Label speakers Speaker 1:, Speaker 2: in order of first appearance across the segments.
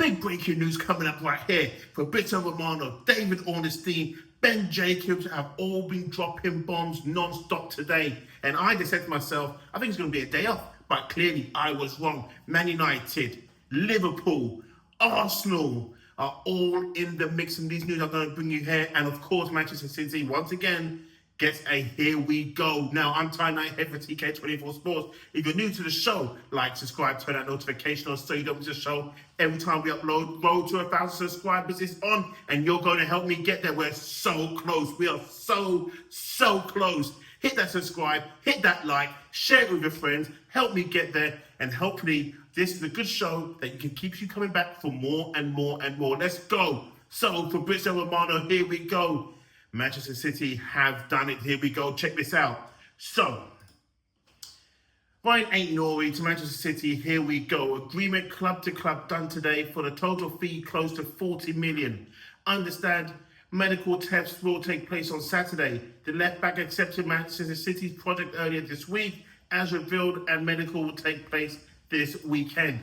Speaker 1: Big breaking news coming up right here. Fabrizio Romano, David Ornstein, Ben Jacobs have all been dropping bombs non-stop today. And I just said to myself, I think it's going to be a day off. But clearly I was wrong. Man United, Liverpool, Arsenal are all in the mix. And these news I'm going to bring you here. And of course, Manchester City, once again, gets a here we go. Now, I'm Ty Knight here for TK24 Sports. If you're new to the show, like, subscribe, turn that notification on so you don't miss the show. Every time we upload, road to 1,000 subscribers is on, and you're going to help me get there. We're so close. We are so close. Hit that subscribe, hit that like, share it with your friends, help me get there, and hopefully this is a good show that can keep you coming back for more and more and more. Let's go. So, Fabrizio Romano, here we go. Manchester City have done it. Here we go. Check this out. So, Ryan Aït-Nouri to Manchester City. Here we go. Agreement club to club done today for the total fee close to 40 million. Understand, medical tests will take place on Saturday. The left back accepted Manchester City's project earlier this week, as revealed, and medical will take place this weekend.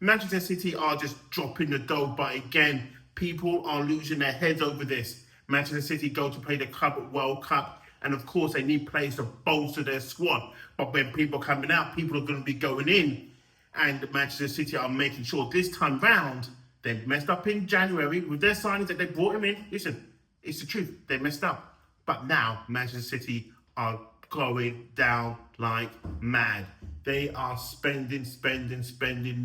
Speaker 1: Manchester City are just dropping the dough, but again, people are losing their heads over this. Manchester City go to play the Club World Cup, and of course they need players to bolster their squad. But when people are coming out, people are going to be going in, and Manchester City are making sure this time round, they messed up in January with their signings that they brought him in. Listen, it's the truth, they messed up. But now Manchester City are going down like mad. They are spending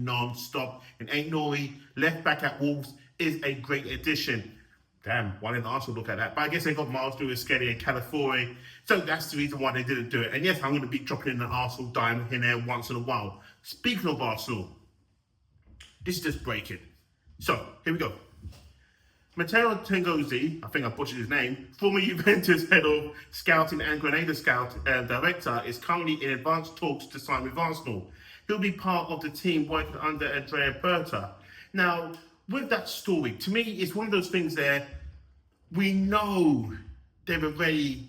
Speaker 1: non-stop. And Aït-Nouri, left back at Wolves, is a great addition. Damn, why didn't Arsenal look at that? But I guess they got Miles Lewis-Skelly and Calafiori, so that's the reason why they didn't do it. And yes, I'm going to be dropping in an Arsenal dime in there once in a while. Speaking of Arsenal, this is just breaking. So, here we go. Matteo Tengozzi, I think I butchered his name, former Juventus head of scouting and Grenada scout director, is currently in advanced talks to sign with Arsenal. He'll be part of the team working under Andrea Berta. Now, with that story, to me, it's one of those things there, we know they're already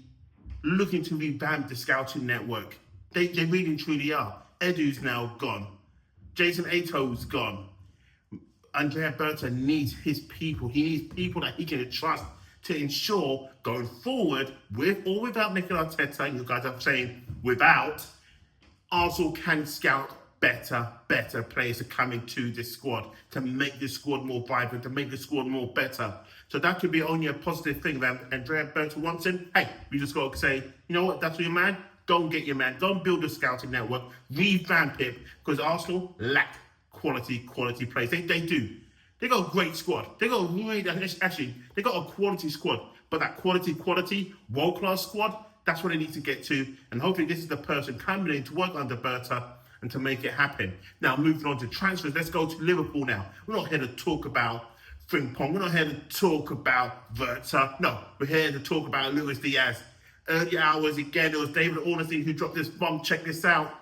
Speaker 1: looking to revamp the scouting network. They really and truly are. Edu's now gone. Jason Ato's gone. Andrea Berta needs his people. He needs people that he can trust to ensure going forward, with or without Mikel Arteta, you guys are saying without, Arsenal can scout better players to come into this squad, to make this squad more vibrant, to make the squad more better. So that could be only a positive thing that Andrea Berta wants him. Hey, we just got to say, you know what, that's your man, go and get your man, go and build a scouting network, revamp it, because Arsenal lack quality players. They do. They got a great squad. They got a quality squad, but that quality, world-class squad, that's what they need to get to, and hopefully this is the person coming in to work under Berta and to make it happen. Now, moving on to transfers, let's go to Liverpool now. We're not here to talk about Frimpong. We're not here to talk about Verta. No, we're here to talk about Luis Diaz. Early hours, again, it was David Ornstein who dropped this bomb. Check this out.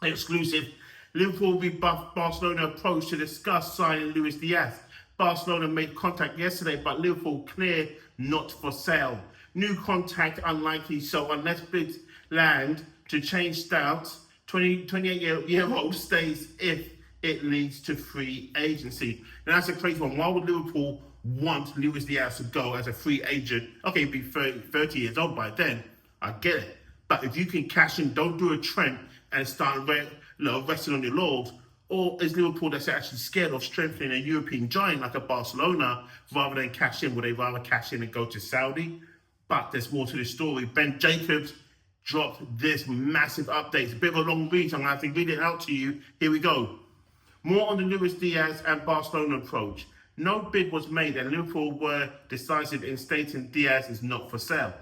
Speaker 1: Exclusive. Liverpool rebuffed Barcelona approach to discuss signing Luis Diaz. Barcelona made contact yesterday, but Liverpool clear not for sale. New contact unlikely, so unless bids land to change stouts, 28-year-old stays if it leads to free agency. Now that's a crazy one. Why would Liverpool want Luis Diaz to go as a free agent? Okay, he'd be 30 years old by then. I get it. But if you can cash in, don't do a Trent and start resting on your laurels. Or is Liverpool that's actually scared of strengthening a European giant like a Barcelona rather than cash in? Would they rather cash in and go to Saudi? But there's more to the story. Ben Jacobs dropped this massive update. It's a bit of a long read, so I'm going to have to read it out to you. Here we go. More on the Luis Diaz and Barcelona approach. No bid was made and Liverpool were decisive in stating Diaz is not for sale.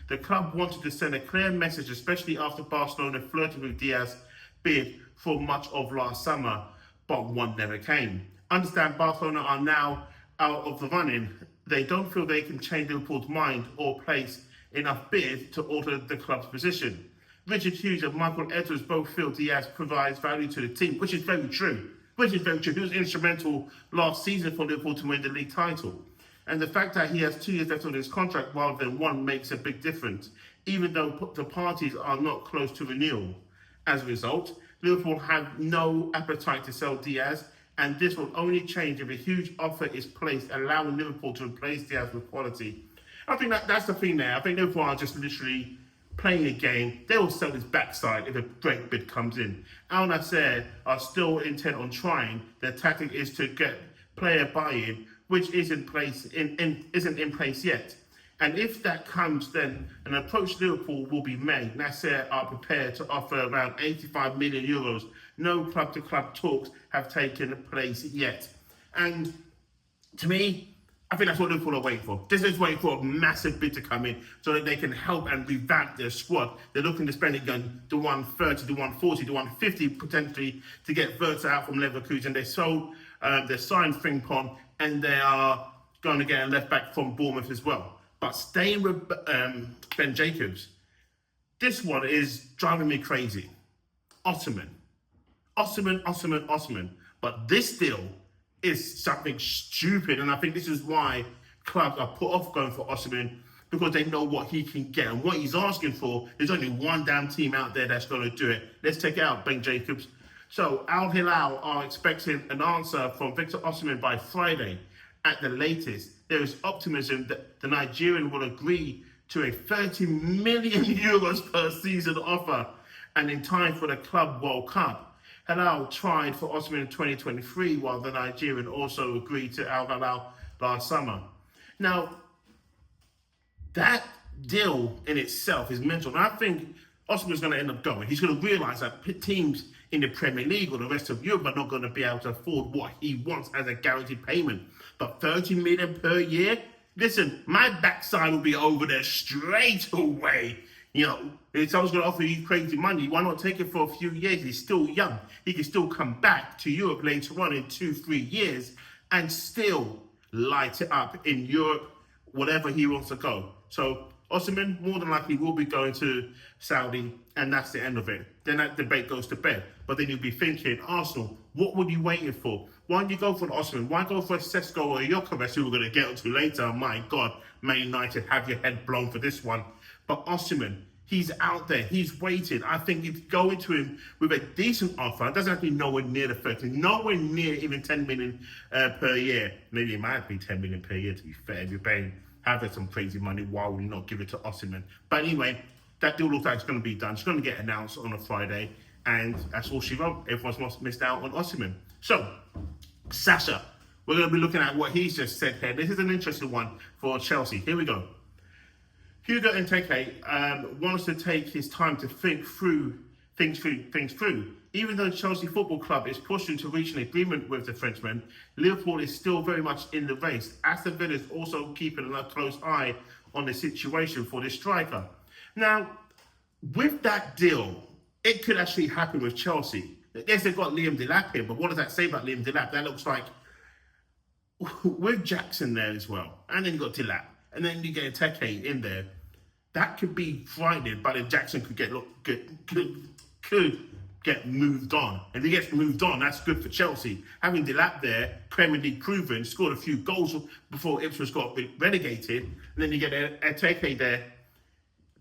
Speaker 1: The club wanted to send a clear message, especially after Barcelona flirted with Diaz bid for much of last summer, but one never came. Understand Barcelona are now out of the running. They don't feel they can change Liverpool's mind or place enough bid to alter the club's position. Richard Hughes and Michael Edwards both feel Diaz provides value to the team, which is very true. He was instrumental last season for Liverpool to win the league title. And the fact that he has 2 years left on his contract rather than one makes a big difference, even though the parties are not close to renewal. As a result, Liverpool have no appetite to sell Diaz, and this will only change if a huge offer is placed, allowing Liverpool to replace Diaz with quality. I think that's the thing there. I think Liverpool are just literally playing a game. They will sell his backside if a great bid comes in. Al Nassr are still intent on trying. Their tactic is to get player buy-in, which isn't in place yet. And if that comes, then an approach to Liverpool will be made. Nassr are prepared to offer around 85 million euros. No club-to-club talks have taken place yet. And to me, I think that's what Liverpool are waiting for. This is waiting for a massive bid to come in so that they can help and revamp their squad. They're looking to spend again the 130, the 140, the 150 potentially to get Verta out from Leverkusen. They signed Frimpong, and they are going to get a left back from Bournemouth as well. But staying with Ben Jacobs, this one is driving me crazy. Ottoman. But this deal is something stupid, and I think this is why clubs are put off going for Ottoman, because they know what he can get and what he's asking for. There's only one damn team out there that's going to do it. Let's take it out, Ben Jacobs. So Al Hilal are expecting an answer from Victor Osimhen by Friday at the latest. There is optimism that the Nigerian will agree to a 30 million euros per season offer, and in time for the Club World Cup. Hilal tried for Osimhen in 2023, while the Nigerian also agreed to Al Hilal last summer. Now, that deal in itself is mental. And I think Osimhen's going to end up going. He's going to realise that teams in the Premier League or the rest of Europe are not going to be able to afford what he wants as a guaranteed payment. But 30 million per year? Listen, my backside will be over there straight away. You know, if someone's going to offer you crazy money, why not take it for a few years? He's still young. He can still come back to Europe later on in 2-3 years and still light it up in Europe, whatever he wants to go. So Osimhen more than likely will be going to Saudi, and that's the end of it. Then that debate goes to bed. But then you'll be thinking, Arsenal, what were you waiting for? Why don't you go for an Osimhen? Why go for a Sesko or a Gyökeres, who we're going to get onto later? My God, Man United, have your head blown for this one. But Osimhen, he's out there. He's waiting. I think if you go into him with a decent offer, it doesn't have to be nowhere near the 30, nowhere near even 10 million per year. Maybe it might be 10 million per year, to be fair. If you're paying having some crazy money, why would you not give it to Osimhen? But anyway, that deal looks like it's going to be done. It's going to get announced on a Friday, and that's all she wrote. Everyone's missed out on Osimhen. So, Sasha, we're going to be looking at what he's just said here. This is an interesting one for Chelsea. Here we go. Hugo Nteke wants to take his time to think through things through. Even though Chelsea Football Club is pushing to reach an agreement with the Frenchman, Liverpool is still very much in the race. Aston Villa is also keeping a close eye on the situation for this striker. Now, with that deal, it could actually happen with Chelsea. Yes, they've got Liam Delap here, but what does that say about Liam Delap? That looks like with Jackson there as well, and then you got Delap, and then you get Nteke in there. That could be frightening, but then Jackson could get moved on. And if he gets moved on, that's good for Chelsea. Having Delap there, Premier League proven, scored a few goals before Ipswich got relegated, and then you get Nteke there.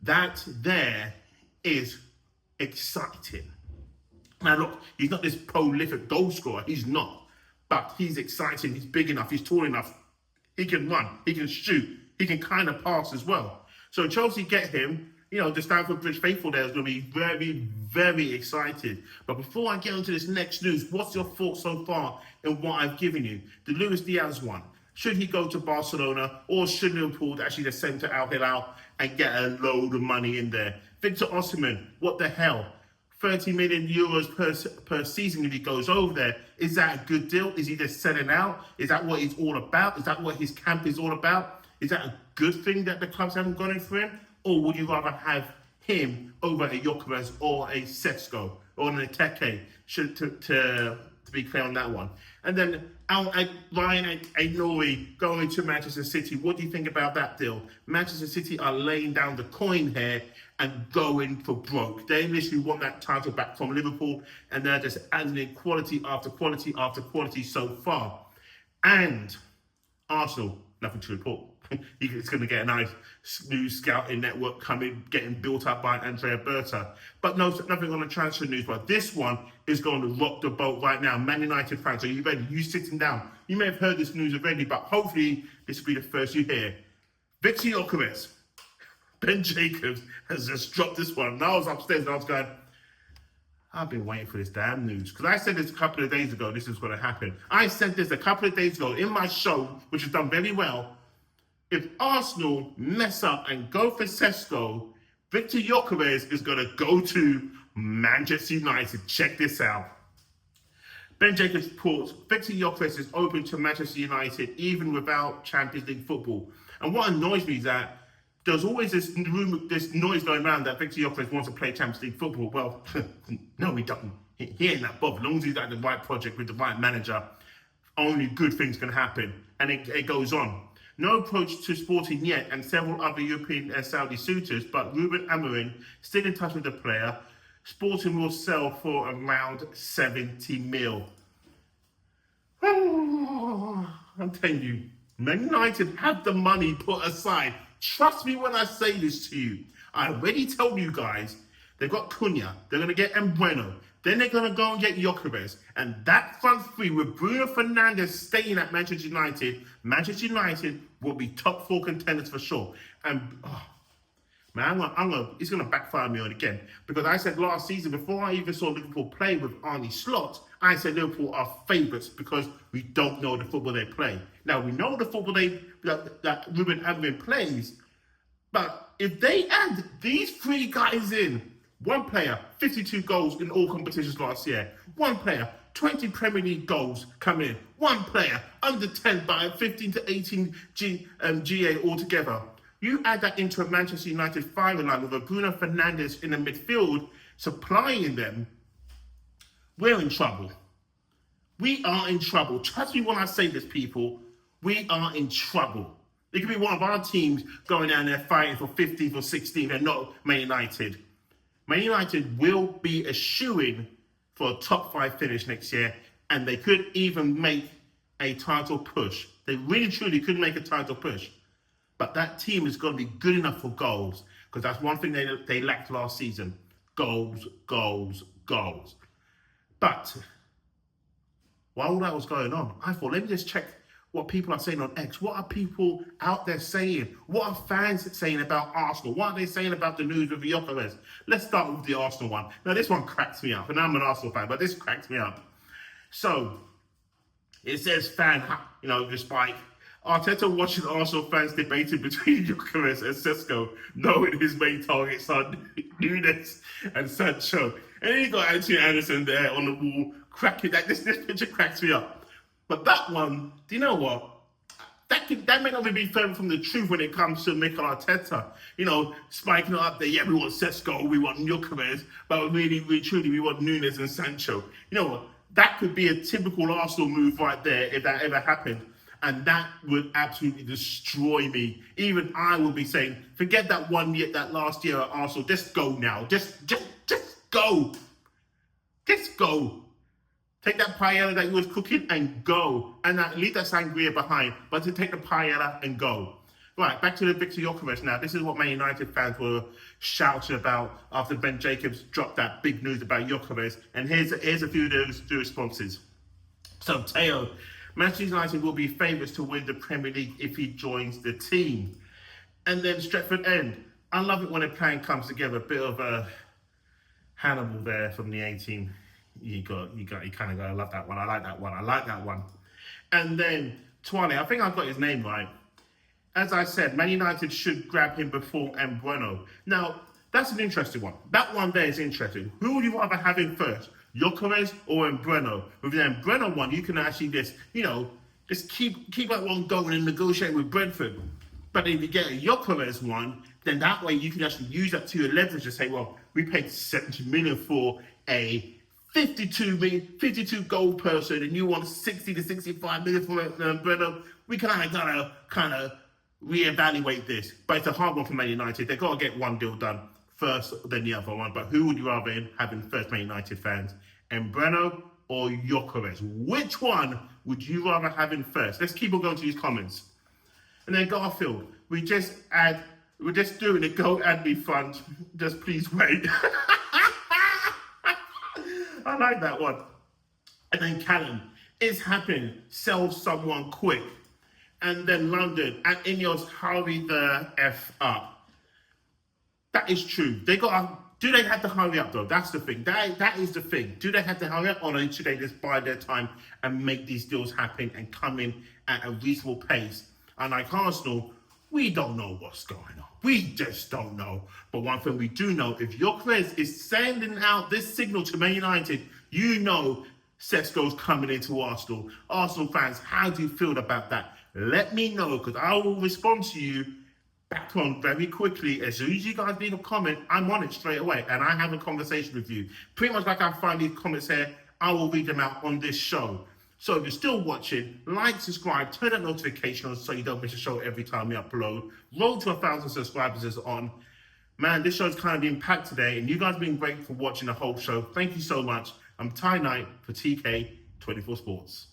Speaker 1: That there is exciting. Now look, he's not this prolific goal scorer, he's not. But he's exciting, he's big enough, he's tall enough, he can run, he can shoot, he can kind of pass as well. So Chelsea get him, you know, the Stamford Bridge faithful there is going to be very, very excited. But before I get into this next news, what's your thoughts so far in what I've given you? The Luis Diaz one. Should he go to Barcelona, or should Liverpool actually just send to Al Hilal and get a load of money in there? Victor Osimhen, what the hell? 30 million euros per season if he goes over there. Is that a good deal? Is he just selling out? Is that what he's all about? Is that what his camp is all about? Is that a good thing that the clubs haven't gone in for him? Or would you rather have him over a Gyökeres or a Sesko or an Nteke to be clear on that one? And then Ryan Aït-Nouri going to Manchester City. What do you think about that deal? Manchester City are laying down the coin here and going for broke. They initially want that title back from Liverpool, and they're just adding in quality after quality after quality so far. And Arsenal, nothing to report. He's going to get a nice new scouting network getting built up by Andrea Berta. But no, nothing on the transfer news. But this one is going to rock the boat right now. Man United fans, are you ready? You sitting down. You may have heard this news already, but hopefully this will be the first you hear. Viktor Gyökeres, Ben Jacobs has just dropped this one. And I was upstairs and I was going, I've been waiting for this damn news. Because I said this a couple of days ago, this is going to happen. I said this a couple of days ago in my show, which has done very well. If Arsenal mess up and go for Sesko, Viktor Gyökeres is going to go to Manchester United. Check this out. Ben Jacobs reports Viktor Gyökeres is open to Manchester United even without Champions League football. And what annoys me is that there's always this noise going around that Viktor Gyökeres wants to play Champions League football. Well, no, he doesn't. He ain't that bothered. As long as he's at the right project with the right manager, only good things can happen. And it goes on. No approach to Sporting yet, and several other European and Saudi suitors, but Ruben Amorim still in touch with the player. Sporting will sell for around 70 mil. I'm telling you, Man United have the money put aside. Trust me when I say this to you. I already told you guys, they've got Cunha, they're going to get Mbeumo, then they're going to go and get Gyökeres. And that front three with Bruno Fernandes staying at Manchester United will be top 4 contenders for sure. And, man, it's going to backfire me on again. Because I said last season, before I even saw Liverpool play with Arne Slot, I said Liverpool are favourites because we don't know the football they play. Now, we know the football that Ruben Amorim plays, but if they add these 3 guys in, one player, 52 goals in all competitions last year, one player, 20 Premier League goals coming in, one player, under 10 by 15 to 18 GA altogether. You add that into a Manchester United firing line with a Bruno Fernandes in the midfield supplying them, we're in trouble. We are in trouble. Trust me when I say this, people. We are in trouble. It could be one of our teams going down there fighting for 15th or 16th and not Man United. Man United will be a shoo-in for a top 5 finish next year, and they could even make a title push. They really, truly could make a title push. But that team is going to be good enough for goals, because that's one thing they lacked last season. Goals, goals, goals. But while all that was going on, I thought, let me just check what people are saying on X. What are people out there saying? What are fans saying about Arsenal? What are they saying about the news with Gyökeres? Let's start with the Arsenal one. Now, this one cracks me up, and I'm an Arsenal fan, but this cracks me up. So, it says despite Arteta watching Arsenal fans debating between Gyökeres and Sesko, knowing his main targets are Nunes and Sancho. And then you got Anthony Anderson there on the wall, cracking that. This picture cracks me up. But that one, do you know what? That may not be further from the truth when it comes to Mikel Arteta. Spiking it up there, yeah, we want Sesko, we want Gyökeres, but really, truly, we want Nunes and Sancho. You know what? That could be a typical Arsenal move right there if that ever happened. And that would absolutely destroy me. Even I would be saying, forget that last year at Arsenal. Just go now. Just go. Just go. Take that paella that you was cooking and go. And leave that sangria behind. But to take the paella and go. Right, back to the Viktor Gyökeres now. This is what Man United fans were shouting about after Ben Jacobs dropped that big news about Gyökeres. And here's a few of those responses. So, Teo, Manchester United will be favourites to win the Premier League if he joins the team. And then Stretford End. I love it when a plan comes together. A bit of a Hannibal there from the 18. You kind of go, I love that one. I like that one. And then Twale, I think I got his name right. As I said, Man United should grab him before Mbeumo. Now, that's an interesting one. That one there is interesting. Who would you rather have in first? Gyökeres or Mbeumo? With the Mbeumo one, you can actually just keep that one going and negotiate with Brentford. But if you get a Gyökeres one, then that way you can actually use that to your leverage to say, well, we paid 70 million for a 52 goal person, and you want 60 to 65 million for Mbeumo. We kind of reevaluate this. But it's a hard one for Man United. They've got to get one deal done first, then the other one. But who would you rather have in first, Man United fans? Mbeumo or Gyökeres? Which one would you rather have in first? Let's keep on going to these comments. And then Garfield, we're just doing the Go Add Me fund. Just please wait. I like that one. And then Callum, it's happening. Sell someone quick. And then London and Ineos, hurry the F up. That is true. Do they have to hurry up though? That's the thing. That is the thing. Do they have to hurry up, or should they just bide their time and make these deals happen and come in at a reasonable pace? And like Arsenal, we don't know what's going on. We just don't know. But one thing we do know, if Gyökeres is sending out this signal to Man United, you know Sesko's coming into Arsenal. Arsenal fans, how do you feel about that? Let me know, because I will respond to you back on very quickly. As soon as you guys leave a comment, I'm on it straight away, and I have a conversation with you. Pretty much like I find these comments here, I will read them out on this show. So if you're still watching, like, subscribe, turn that notification on so you don't miss a show every time we upload. Road to 1,000 subscribers is on. Man, this show's kind of been packed today, and you guys have been great for watching the whole show. Thank you so much. I'm Ty Knight for TK24 Sports.